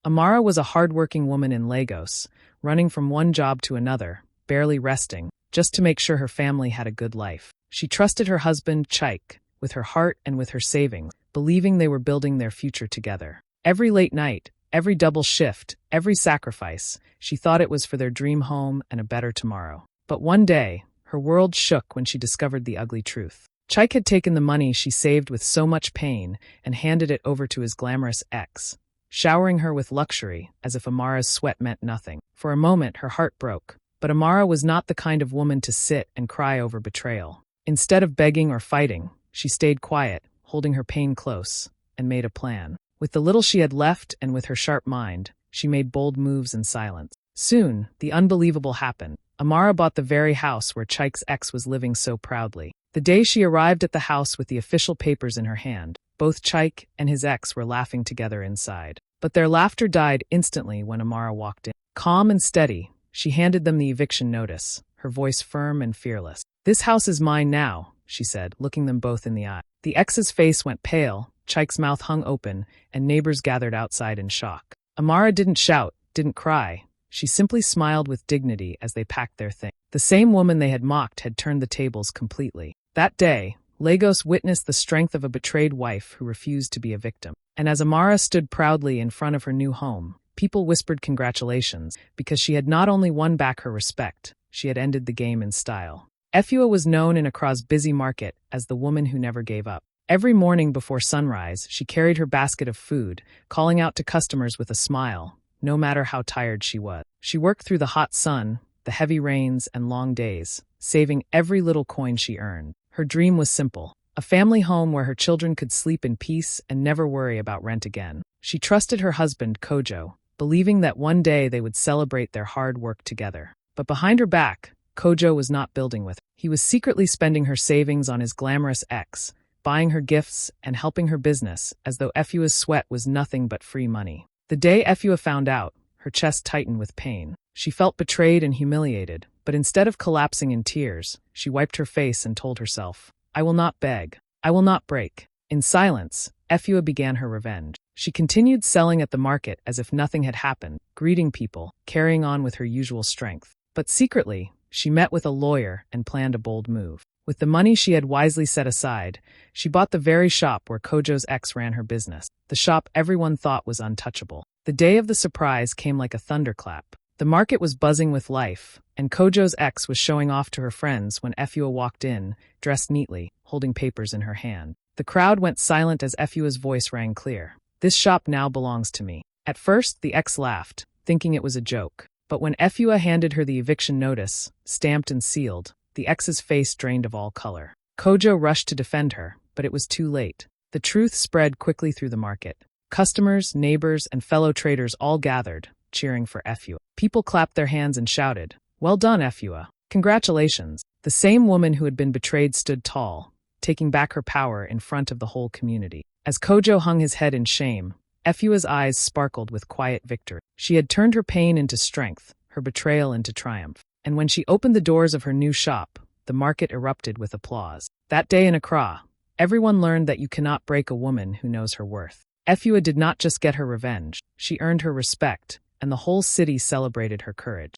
Amara was a hard-working woman in Lagos, running from one job to another, barely resting, just to make sure her family had a good life. She trusted her husband, Chike, with her heart and with her savings, believing they were building their future together. Every late night, every double shift, every sacrifice, she thought it was for their dream home and a better tomorrow. But one day, her world shook when she discovered the ugly truth. Chike had taken the money she saved with so much pain and handed it over to his glamorous ex, showering her with luxury as if Amara's sweat meant nothing. For a moment, her heart broke. But Amara was not the kind of woman to sit and cry over betrayal. Instead of begging or fighting, she stayed quiet, holding her pain close, and made a plan. With the little she had left and with her sharp mind, she made bold moves in silence. Soon, the unbelievable happened. Amara bought the very house where Chike's ex was living so proudly. The day she arrived at the house with the official papers in her hand, both Chike and his ex were laughing together inside. But their laughter died instantly when Amara walked in. Calm and steady, she handed them the eviction notice, her voice firm and fearless. "This house is mine now," she said, looking them both in the eye. The ex's face went pale, Chike's mouth hung open, and neighbors gathered outside in shock. Amara didn't shout, didn't cry. She simply smiled with dignity as they packed their things. The same woman they had mocked had turned the tables completely. That day, Lagos witnessed the strength of a betrayed wife who refused to be a victim. And as Amara stood proudly in front of her new home, people whispered congratulations, because she had not only won back her respect, she had ended the game in style. Efua was known in Accra's busy market as the woman who never gave up. Every morning before sunrise, she carried her basket of food, calling out to customers with a smile, no matter how tired she was. She worked through the hot sun, the heavy rains, and long days, saving every little coin she earned. Her dream was simple: a family home where her children could sleep in peace and never worry about rent again. She trusted her husband, Kojo, believing that one day they would celebrate their hard work together. But behind her back, Kojo was not building with her. He was secretly spending her savings on his glamorous ex, buying her gifts and helping her business as though Efua's sweat was nothing but free money. The day Efua found out, her chest tightened with pain. She felt betrayed and humiliated, but instead of collapsing in tears, she wiped her face and told herself, "I will not beg. I will not break." In silence, Efua began her revenge. She continued selling at the market as if nothing had happened, greeting people, carrying on with her usual strength. But secretly, she met with a lawyer and planned a bold move. With the money she had wisely set aside, she bought the very shop where Kojo's ex ran her business, the shop everyone thought was untouchable. The day of the surprise came like a thunderclap. The market was buzzing with life, and Kojo's ex was showing off to her friends when Efua walked in, dressed neatly, holding papers in her hand. The crowd went silent as Efua's voice rang clear. "This shop now belongs to me." At first, the ex laughed, thinking it was a joke. But when Efua handed her the eviction notice, stamped and sealed, the ex's face drained of all color. Kojo rushed to defend her, but it was too late. The truth spread quickly through the market. Customers, neighbors, and fellow traders all gathered, cheering for Efua. People clapped their hands and shouted, "Well done, Efua. Congratulations." The same woman who had been betrayed stood tall, taking back her power in front of the whole community. As Kojo hung his head in shame, Efua's eyes sparkled with quiet victory. She had turned her pain into strength, her betrayal into triumph. And when she opened the doors of her new shop, the market erupted with applause. That day in Accra, everyone learned that you cannot break a woman who knows her worth. Efua did not just get her revenge, she earned her respect, and the whole city celebrated her courage.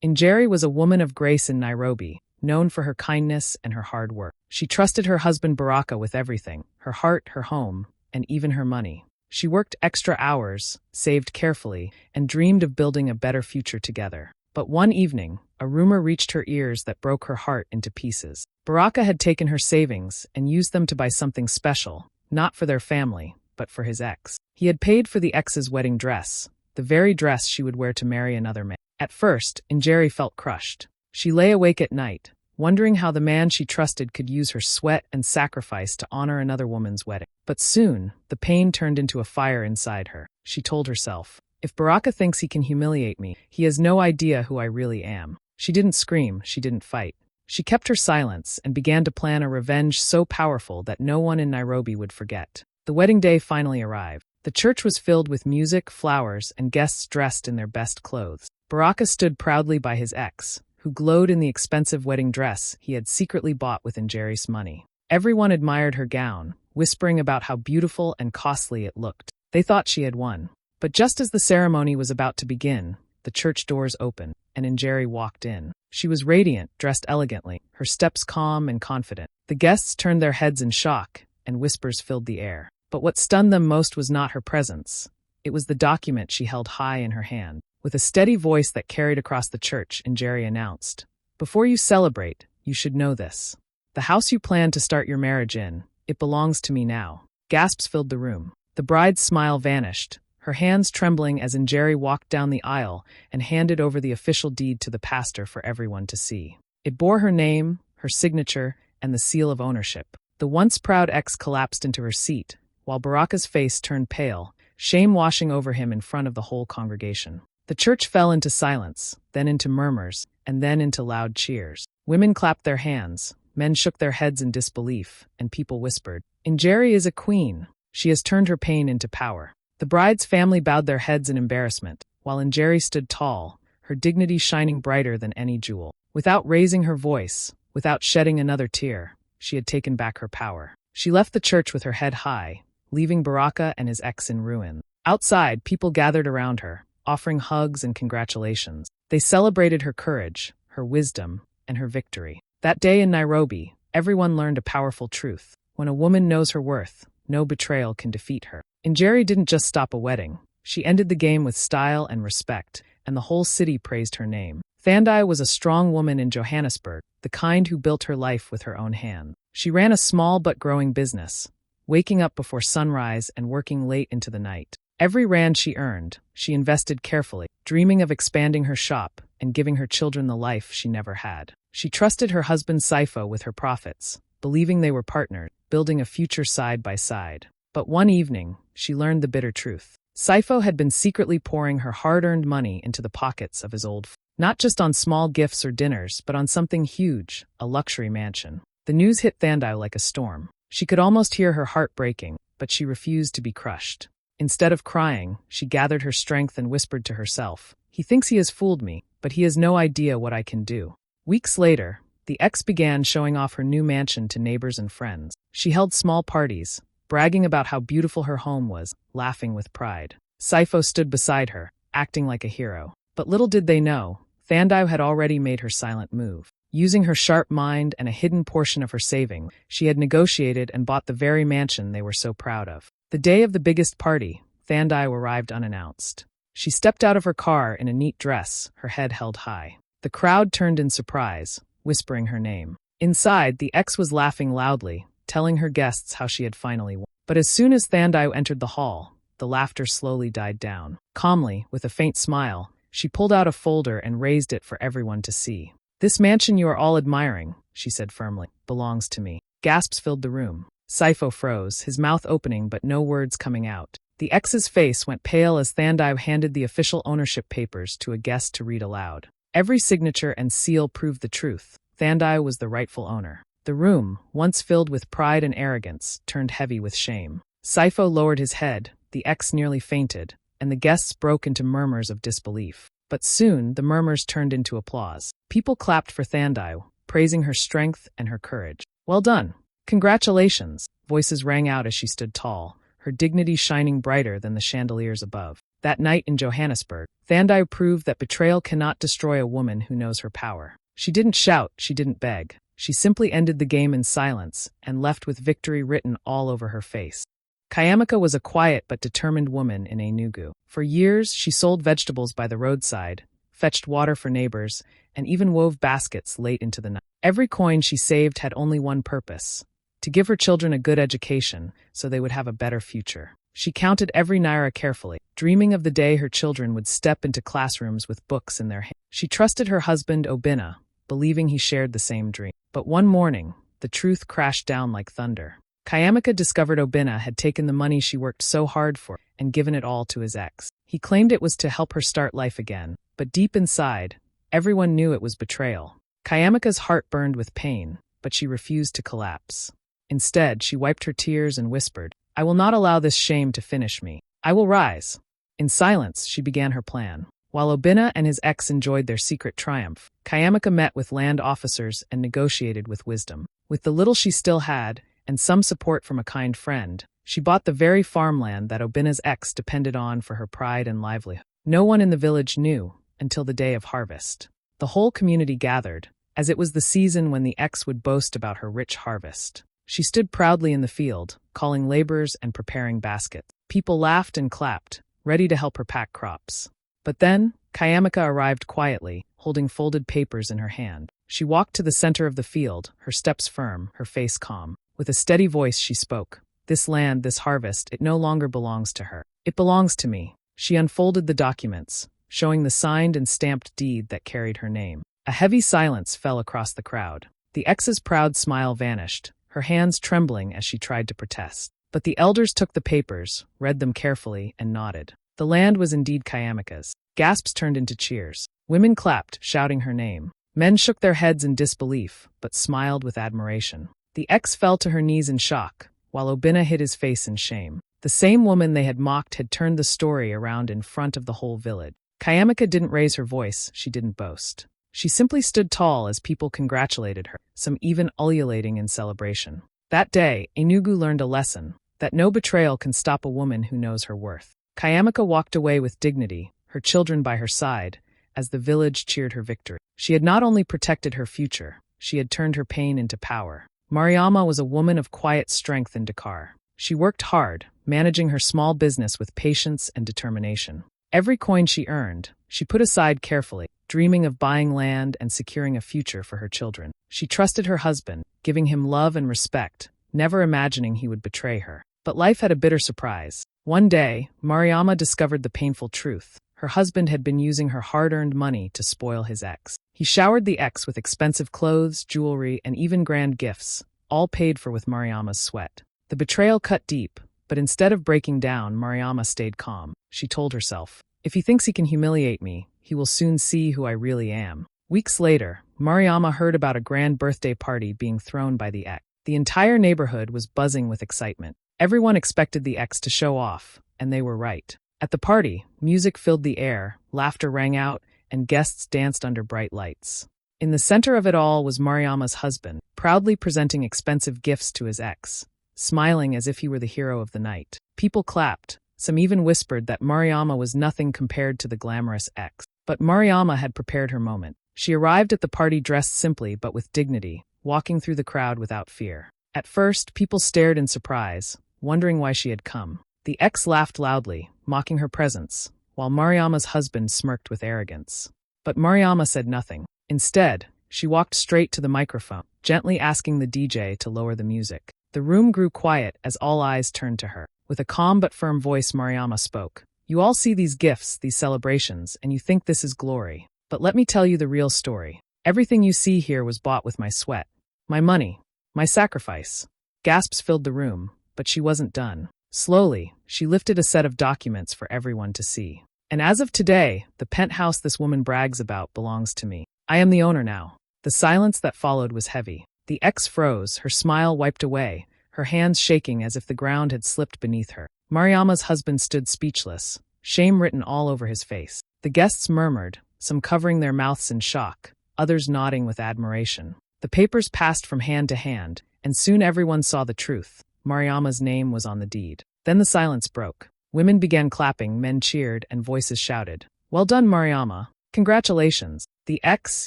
Njeri was a woman of grace in Nairobi, known for her kindness and her hard work. She trusted her husband Baraka with everything, her heart, her home, and even her money. She worked extra hours, saved carefully, and dreamed of building a better future together. But one evening, a rumor reached her ears that broke her heart into pieces. Baraka had taken her savings and used them to buy something special, not for their family, but for his ex. He had paid for the ex's wedding dress, the very dress she would wear to marry another man. At first, Njeri felt crushed. She lay awake at night, wondering how the man she trusted could use her sweat and sacrifice to honor another woman's wedding. But soon, the pain turned into a fire inside her. She told herself, "If Baraka thinks he can humiliate me, he has no idea who I really am." She didn't scream, she didn't fight. She kept her silence and began to plan a revenge so powerful that no one in Nairobi would forget. The wedding day finally arrived. The church was filled with music, flowers, and guests dressed in their best clothes. Baraka stood proudly by his ex, who glowed in the expensive wedding dress he had secretly bought with Njeri's money. Everyone admired her gown, whispering about how beautiful and costly it looked. They thought she had won. But just as the ceremony was about to begin, the church doors opened, and Njeri walked in. She was radiant, dressed elegantly, her steps calm and confident. The guests turned their heads in shock, and whispers filled the air. But what stunned them most was not her presence. It was the document she held high in her hand. With a steady voice that carried across the church, Njeri announced, "Before you celebrate, you should know this. The house you plan to start your marriage in, it belongs to me now." Gasps filled the room. The bride's smile vanished, her hands trembling as Njeri walked down the aisle and handed over the official deed to the pastor for everyone to see. It bore her name, her signature, and the seal of ownership. The once proud ex collapsed into her seat, while Baraka's face turned pale, shame washing over him in front of the whole congregation. The church fell into silence, then into murmurs, and then into loud cheers. Women clapped their hands, men shook their heads in disbelief, and people whispered, "Njeri is a queen. She has turned her pain into power." The bride's family bowed their heads in embarrassment, while Njeri stood tall, her dignity shining brighter than any jewel. Without raising her voice, without shedding another tear, she had taken back her power. She left the church with her head high, leaving Baraka and his ex in ruin. Outside, people gathered around her, offering hugs and congratulations. They celebrated her courage, her wisdom, and her victory. That day in Nairobi, everyone learned a powerful truth. When a woman knows her worth, no betrayal can defeat her. Njeri didn't just stop a wedding. She ended the game with style and respect, and the whole city praised her name. Thandai was a strong woman in Johannesburg, the kind who built her life with her own hand. She ran a small but growing business, waking up before sunrise and working late into the night. Every rand she earned, she invested carefully, dreaming of expanding her shop and giving her children the life she never had. She trusted her husband Saifo with her profits, believing they were partners, building a future side by side. But one evening, she learned the bitter truth. Saifo had been secretly pouring her hard-earned money into the pockets of his old friends. Not just on small gifts or dinners, but on something huge, a luxury mansion. The news hit Thandai like a storm. She could almost hear her heart breaking, but she refused to be crushed. Instead of crying, she gathered her strength and whispered to herself, "He thinks he has fooled me, but he has no idea what I can do." Weeks later, the ex began showing off her new mansion to neighbors and friends. She held small parties, bragging about how beautiful her home was, laughing with pride. Saifo stood beside her, acting like a hero. But little did they know, Thandai had already made her silent move. Using her sharp mind and a hidden portion of her saving, she had negotiated and bought the very mansion they were so proud of. The day of the biggest party, Thandai arrived unannounced. She stepped out of her car in a neat dress, her head held high. The crowd turned in surprise, whispering her name. Inside, the ex was laughing loudly, telling her guests how she had finally won. But as soon as Thandai entered the hall, the laughter slowly died down. Calmly, with a faint smile, she pulled out a folder and raised it for everyone to see. "This mansion you are all admiring," she said firmly, "belongs to me." Gasps filled the room. Saifo froze, his mouth opening but no words coming out. The ex's face went pale as Thandai handed the official ownership papers to a guest to read aloud. Every signature and seal proved the truth. Thandai was the rightful owner. The room, once filled with pride and arrogance, turned heavy with shame. Saifo lowered his head, the ex nearly fainted, and the guests broke into murmurs of disbelief. But soon, the murmurs turned into applause. People clapped for Thandai, praising her strength and her courage. "Well done! Congratulations!" Voices rang out as she stood tall, her dignity shining brighter than the chandeliers above. That night in Johannesburg, Thandai proved that betrayal cannot destroy a woman who knows her power. She didn't shout, she didn't beg. She simply ended the game in silence and left with victory written all over her face. Kayamaka was a quiet but determined woman in Enugu. For years, she sold vegetables by the roadside, fetched water for neighbors, and even wove baskets late into the night. Every coin she saved had only one purpose: to give her children a good education so they would have a better future. She counted every naira carefully, dreaming of the day her children would step into classrooms with books in their hands. She trusted her husband Obinna, believing he shared the same dream. But one morning, the truth crashed down like thunder. Kayamaka discovered Obinna had taken the money she worked so hard for and given it all to his ex. He claimed it was to help her start life again, but deep inside, everyone knew it was betrayal. Kayamaka's heart burned with pain, but she refused to collapse. Instead, she wiped her tears and whispered, "I will not allow this shame to finish me. I will rise." In silence, she began her plan. While Obinna and his ex enjoyed their secret triumph, Kayamaka met with land officers and negotiated with wisdom. With the little she still had, and some support from a kind friend, She bought the very farmland that Obina's ex depended on for her pride and livelihood. No one in the village knew until the day of harvest. The whole community gathered, as it was the season when the ex would boast about her rich harvest. She stood proudly in the field, calling laborers and preparing baskets. People laughed and clapped, ready to help her pack crops. But then, Kayamika arrived quietly, holding folded papers in her hand. She walked to the center of the field, her steps firm, her face calm. With a steady voice she spoke. This land, this harvest, it no longer belongs to her. It belongs to me. She unfolded the documents, showing the signed and stamped deed that carried her name. A heavy silence fell across the crowd. The ex's proud smile vanished, her hands trembling as she tried to protest. But the elders took the papers, read them carefully, and nodded. The land was indeed Kayamika's. Gasps turned into cheers. Women clapped, shouting her name. Men shook their heads in disbelief, but smiled with admiration. The ex fell to her knees in shock, while Obina hid his face in shame. The same woman they had mocked had turned the story around in front of the whole village. Kayamika didn't raise her voice, she didn't boast. She simply stood tall as people congratulated her, some even ululating in celebration. That day, Enugu learned a lesson, that no betrayal can stop a woman who knows her worth. Kayamika walked away with dignity, her children by her side, as the village cheered her victory. She had not only protected her future, she had turned her pain into power. Mariama was a woman of quiet strength in Dakar. She worked hard, managing her small business with patience and determination. Every coin she earned, she put aside carefully, dreaming of buying land and securing a future for her children. She trusted her husband, giving him love and respect, never imagining he would betray her. But life had a bitter surprise. One day, Mariama discovered the painful truth. Her husband had been using her hard-earned money to spoil his ex. He showered the ex with expensive clothes, jewelry, and even grand gifts, all paid for with Mariama's sweat. The betrayal cut deep, but instead of breaking down, Mariama stayed calm. She told herself, if he thinks he can humiliate me, he will soon see who I really am. Weeks later, Mariama heard about a grand birthday party being thrown by the ex. The entire neighborhood was buzzing with excitement. Everyone expected the ex to show off, and they were right. At the party, music filled the air, laughter rang out, and guests danced under bright lights. In the center of it all was Mariama's husband, proudly presenting expensive gifts to his ex, smiling as if he were the hero of the night. People clapped, some even whispered that Mariama was nothing compared to the glamorous ex. But Mariama had prepared her moment. She arrived at the party dressed simply but with dignity, walking through the crowd without fear. At first, people stared in surprise, wondering why she had come. The ex laughed loudly, mocking her presence, while Mariama's husband smirked with arrogance. But Mariama said nothing. Instead, she walked straight to the microphone, gently asking the DJ to lower the music. The room grew quiet as all eyes turned to her. With a calm but firm voice, Mariama spoke. You all see these gifts, these celebrations, and you think this is glory. But let me tell you the real story. Everything you see here was bought with my sweat, my money, my sacrifice. Gasps filled the room, but she wasn't done. Slowly, she lifted a set of documents for everyone to see. And as of today, the penthouse this woman brags about belongs to me. I am the owner now. The silence that followed was heavy. The ex froze, her smile wiped away, her hands shaking as if the ground had slipped beneath her. Mariama's husband stood speechless, shame written all over his face. The guests murmured, some covering their mouths in shock, others nodding with admiration. The papers passed from hand to hand, and soon everyone saw the truth. Mariama's name was on the deed. Then the silence broke. Women began clapping, men cheered, and voices shouted, "Well done, Mariama. Congratulations." The ex,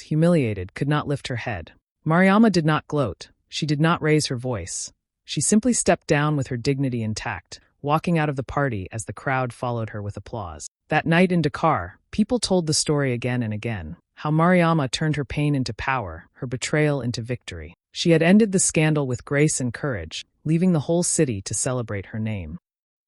humiliated, could not lift her head. Mariama did not gloat. She did not raise her voice. She simply stepped down with her dignity intact, walking out of the party as the crowd followed her with applause. That night in Dakar, people told the story again and again, how Mariama turned her pain into power, her betrayal into victory. She had ended the scandal with grace and courage, leaving the whole city to celebrate her name.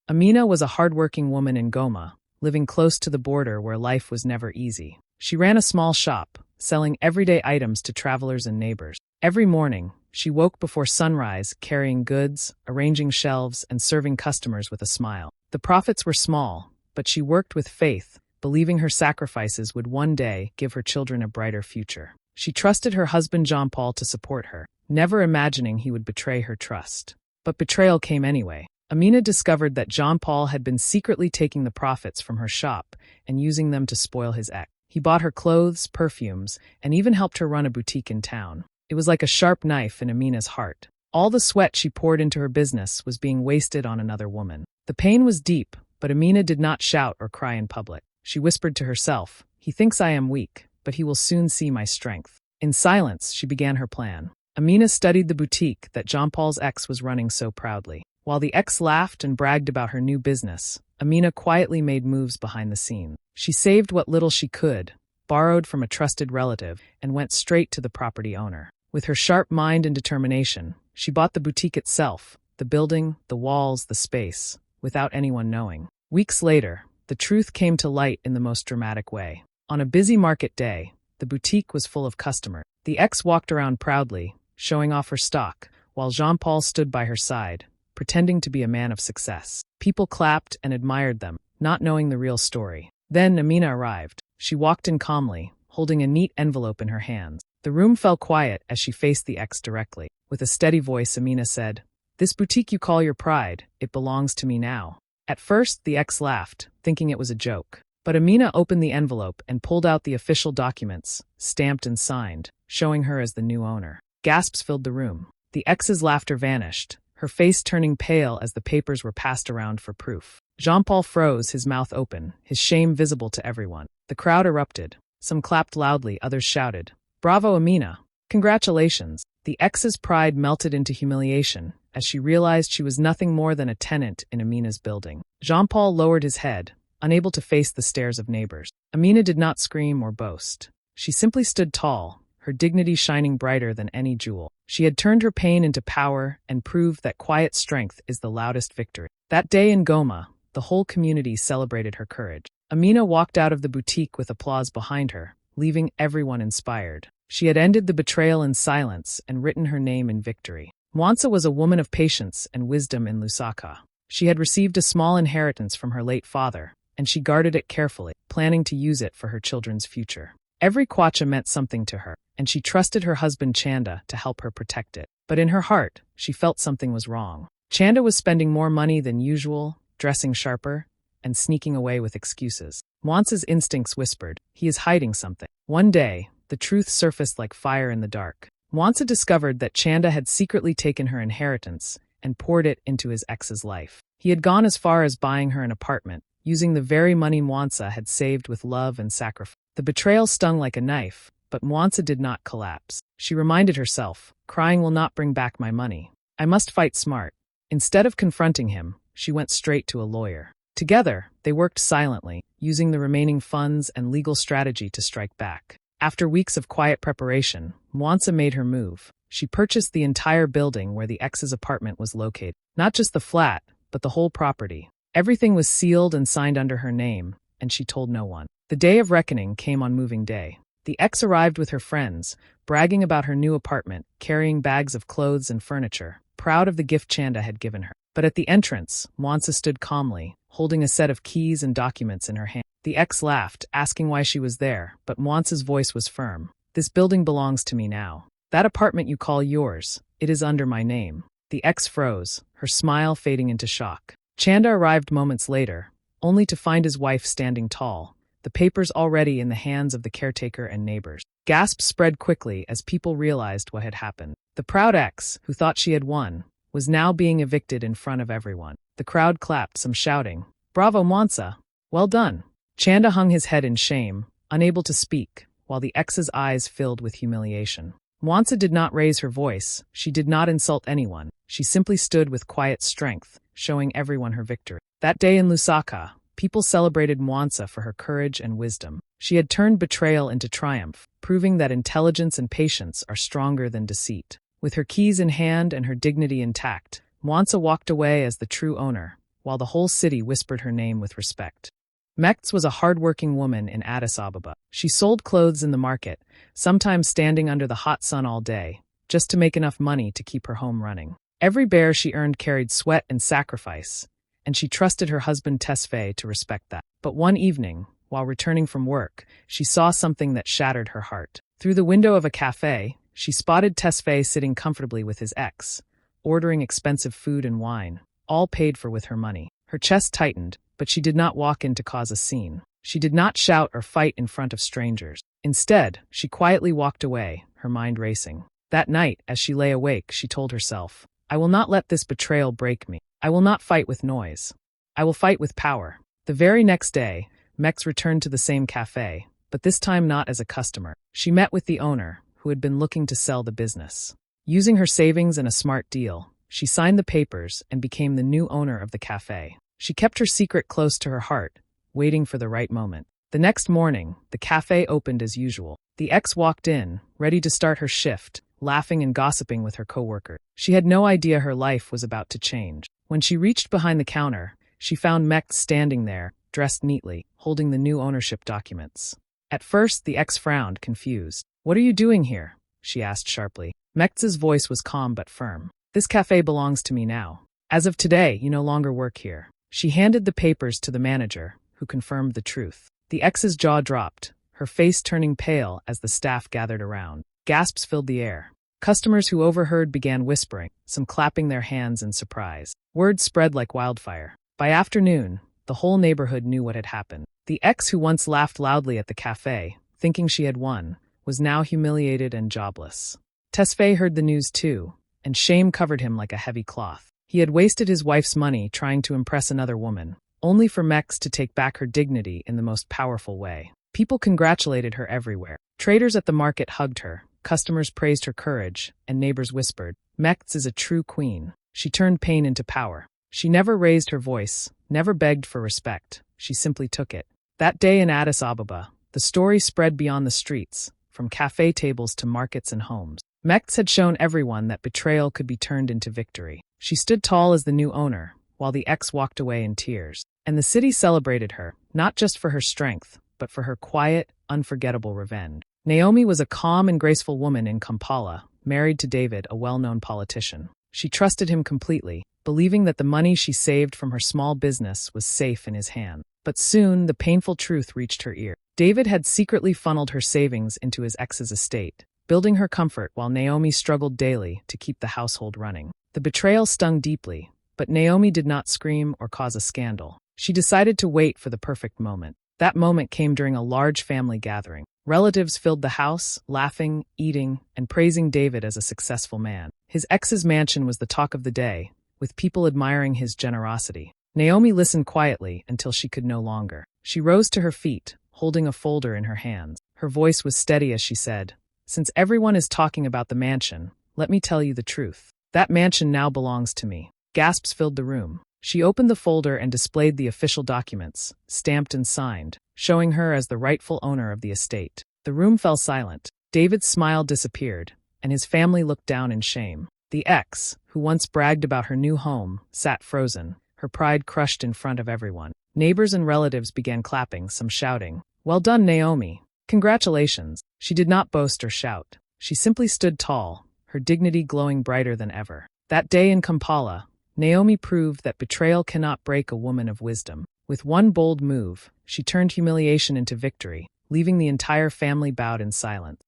Amina was a hard-working woman in Goma, living close to the border where life was never easy. She ran a small shop, selling everyday items to travelers and neighbors. Every morning, she woke before sunrise, carrying goods, arranging shelves, and serving customers with a smile. The profits were small, but she worked with faith, believing her sacrifices would one day give her children a brighter future. She trusted her husband Jean-Paul to support her, never imagining he would betray her trust. But betrayal came anyway. Amina discovered that Jean-Paul had been secretly taking the profits from her shop and using them to spoil his ex. He bought her clothes, perfumes, and even helped her run a boutique in town. It was like a sharp knife in Amina's heart. All the sweat she poured into her business was being wasted on another woman. The pain was deep, but Amina did not shout or cry in public. She whispered to herself, "He thinks I am weak, but he will soon see my strength." In silence, she began her plan. Amina studied the boutique that Jean-Paul's ex was running so proudly. While the ex laughed and bragged about her new business, Amina quietly made moves behind the scenes. She saved what little she could, borrowed from a trusted relative, and went straight to the property owner. With her sharp mind and determination, she bought the boutique itself, the building, the walls, the space, without anyone knowing. Weeks later, the truth came to light in the most dramatic way. On a busy market day, the boutique was full of customers. The ex walked around proudly, showing off her stock, while Jean-Paul stood by her side, pretending to be a man of success. People clapped and admired them, not knowing the real story. Then Amina arrived. She walked in calmly, holding a neat envelope in her hands. The room fell quiet as she faced the ex directly. With a steady voice, Amina said, "This boutique you call your pride, it belongs to me now." At first, the ex laughed, thinking it was a joke. But Amina opened the envelope and pulled out the official documents, stamped and signed, showing her as the new owner. Gasps filled the room. The ex's laughter vanished, her face turning pale as the papers were passed around for proof. Jean-Paul froze, his mouth open, his shame visible to everyone. The crowd erupted. Some clapped loudly, others shouted, "Bravo, Amina! Congratulations!" The ex's pride melted into humiliation as she realized she was nothing more than a tenant in Amina's building. Jean-Paul lowered his head, unable to face the stares of neighbors. Amina did not scream or boast. She simply stood tall, her dignity shining brighter than any jewel. She had turned her pain into power and proved that quiet strength is the loudest victory. That day in Goma, the whole community celebrated her courage. Amina walked out of the boutique with applause behind her, leaving everyone inspired. She had ended the betrayal in silence and written her name in victory. Mwansa was a woman of patience and wisdom in Lusaka. She had received a small inheritance from her late father, and she guarded it carefully, planning to use it for her children's future. Every kwacha meant something to her, and she trusted her husband Chanda to help her protect it. But in her heart, she felt something was wrong. Chanda was spending more money than usual, dressing sharper, and sneaking away with excuses. Mwansa's instincts whispered, he is hiding something. One day, the truth surfaced like fire in the dark. Mwansa discovered that Chanda had secretly taken her inheritance and poured it into his ex's life. He had gone as far as buying her an apartment, using the very money Mwansa had saved with love and sacrifice. The betrayal stung like a knife, but Mwansa did not collapse. She reminded herself, crying will not bring back my money. I must fight smart. Instead of confronting him, she went straight to a lawyer. Together, they worked silently, using the remaining funds and legal strategy to strike back. After weeks of quiet preparation, Mwansa made her move. She purchased the entire building where the ex's apartment was located. Not just the flat, but the whole property. Everything was sealed and signed under her name, and she told no one. The day of reckoning came on moving day. The ex arrived with her friends, bragging about her new apartment, carrying bags of clothes and furniture, proud of the gift Chanda had given her. But at the entrance, Mwansa stood calmly, holding a set of keys and documents in her hand. The ex laughed, asking why she was there, but Mwansa's voice was firm. This building belongs to me now. That apartment you call yours, it is under my name. The ex froze, her smile fading into shock. Chanda arrived moments later, only to find his wife standing tall, the papers already in the hands of the caretaker and neighbors. Gasps spread quickly as people realized what had happened. The proud ex, who thought she had won, was now being evicted in front of everyone. The crowd clapped, some shouting, "Bravo, Mwansa! Well done!" Chanda hung his head in shame, unable to speak, while the ex's eyes filled with humiliation. Mwansa did not raise her voice, she did not insult anyone, she simply stood with quiet strength, showing everyone her victory. That day in Lusaka, people celebrated Mwansa for her courage and wisdom. She had turned betrayal into triumph, proving that intelligence and patience are stronger than deceit. With her keys in hand and her dignity intact, Mwansa walked away as the true owner, while the whole city whispered her name with respect. Mekts was a hard-working woman in Addis Ababa. She sold clothes in the market, sometimes standing under the hot sun all day, just to make enough money to keep her home running. Every bear she earned carried sweat and sacrifice, and she trusted her husband Tesfaye to respect that. But one evening, while returning from work, she saw something that shattered her heart. Through the window of a cafe, she spotted Tesfaye sitting comfortably with his ex, ordering expensive food and wine, all paid for with her money. Her chest tightened, but she did not walk in to cause a scene. She did not shout or fight in front of strangers. Instead, she quietly walked away, her mind racing. That night, as she lay awake, she told herself, "I will not let this betrayal break me. I will not fight with noise. I will fight with power." The very next day, Mex returned to the same cafe, but this time not as a customer. She met with the owner, who had been looking to sell the business. Using her savings and a smart deal, she signed the papers and became the new owner of the cafe. She kept her secret close to her heart, waiting for the right moment. The next morning, the cafe opened as usual. The ex walked in, ready to start her shift, laughing and gossiping with her coworker. She had no idea her life was about to change. When she reached behind the counter, she found Mex standing there, dressed neatly, holding the new ownership documents. At first, the ex frowned, confused. "What are you doing here?" she asked sharply. Mex's voice was calm but firm. "This cafe belongs to me now. As of today, you no longer work here." She handed the papers to the manager, who confirmed the truth. The ex's jaw dropped, her face turning pale as the staff gathered around. Gasps filled the air. Customers who overheard began whispering, some clapping their hands in surprise. Word spread like wildfire. By afternoon, the whole neighborhood knew what had happened. The ex who once laughed loudly at the cafe, thinking she had won, was now humiliated and jobless. Tesfaye heard the news too, and shame covered him like a heavy cloth. He had wasted his wife's money trying to impress another woman, only for Mex to take back her dignity in the most powerful way. People congratulated her everywhere. Traders at the market hugged her, customers praised her courage, and neighbors whispered, "Mex is a true queen." She turned pain into power. She never raised her voice, never begged for respect. She simply took it. That day in Addis Ababa, the story spread beyond the streets, from cafe tables to markets and homes. Mex had shown everyone that betrayal could be turned into victory. She stood tall as the new owner, while the ex walked away in tears. And the city celebrated her, not just for her strength, but for her quiet, unforgettable revenge. Naomi was a calm and graceful woman in Kampala, married to David, a well-known politician. She trusted him completely, believing that the money she saved from her small business was safe in his hand. But soon, the painful truth reached her ear. David had secretly funneled her savings into his ex's estate, building her comfort while Naomi struggled daily to keep the household running. The betrayal stung deeply, but Naomi did not scream or cause a scandal. She decided to wait for the perfect moment. That moment came during a large family gathering. Relatives filled the house, laughing, eating, and praising David as a successful man. His ex's mansion was the talk of the day, with people admiring his generosity. Naomi listened quietly until she could no longer. She rose to her feet, holding a folder in her hands. Her voice was steady as she said, "Since everyone is talking about the mansion, let me tell you the truth. That mansion now belongs to me." Gasps filled the room. She opened the folder and displayed the official documents, stamped and signed, showing her as the rightful owner of the estate. The room fell silent. David's smile disappeared, and his family looked down in shame. The ex, who once bragged about her new home, sat frozen, her pride crushed in front of everyone. Neighbors and relatives began clapping, some shouting, "Well done, Naomi. Congratulations." She did not boast or shout. She simply stood tall, her dignity glowing brighter than ever. That day in Kampala, Naomi proved that betrayal cannot break a woman of wisdom. With one bold move, she turned humiliation into victory, leaving the entire family bowed in silence.